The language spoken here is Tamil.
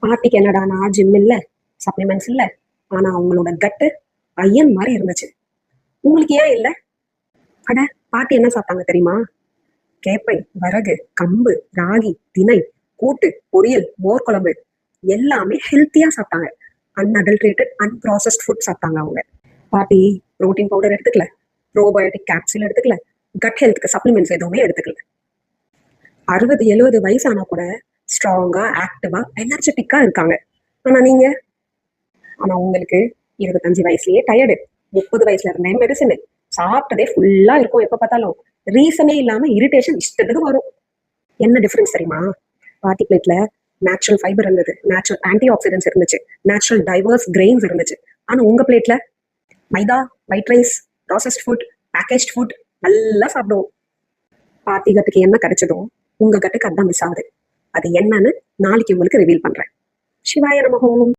பாட்டிக்கு என்னடானா ஜிம் இல்ல, சப்ளிமெண்ட்ஸ் இல்ல, ஆனா அவங்களோட கட்டு ஐயன் மாதிரி இருந்துச்சு. உங்களுக்கு ஏன் இல்ல? அட, பாட்டி என்ன சாப்பிட்டாங்க தெரியுமா? கேப்பை, வரகு, கம்பு, ராகி, திணை, கூட்டு, பொரியல், மோர் குழம்பு எல்லாமே ஹெல்த்தியா சாப்பிட்டாங்க. அன்அடல்ட்ரேட்டட் அன்ப்ராசஸ்ட் ஃபுட் சாப்பிட்டாங்க அவங்க. பாட்டி புரோட்டீன் பவுடர் எடுத்துக்கல, ப்ரோபயோட்டிக் கேப்சூல் எடுத்துக்கல, கட் ஹெல்த்துக்கு சப்ளிமெண்ட்ஸ் எதுவுமே எடுத்துக்கல. 60-70 வயசானா கூட ஸ்ட்ராங்கா, ஆக்டிவா, எனர்ஜெட்டிக்கா இருக்காங்க. ஆனா நீங்க, ஆனா உங்களுக்கு 25 வயசுலயே டயர்டு, 30 வயசுல இருந்தே மெடிசனு, சாப்பிட்டதே ஃபுல்லா இருக்கும் எப்ப பார்த்தாலும், ரீசனே இல்லாம இரிட்டேஷன் இஷ்டத்துக்கு வரும். என்ன டிஃபரன்ஸ் தெரியுமா? பாட்டி பிளேட்ல நேச்சுரல் ஃபைபர் இருந்தது, நேச்சுரல் ஆன்டி ஆக்சிடென்ட்ஸ் இருந்துச்சு, நேச்சுரல் டைவர்ஸ் கிரெயின்ஸ் இருந்துச்சு. ஆனா உங்க பிளேட்ல maida, white rice, processed food, package food நல்லா சாப்பிடுவோம். பாட்டி கட்டுக்கு என்ன கிடைச்சதோ உங்க கட்டுக்கு அதான் மிஸ் ஆகுது. அது என்னன்னு நாளைக்கு உங்களுக்கு ரிவீல் பண்றேன். சிவாய நமஹோம்.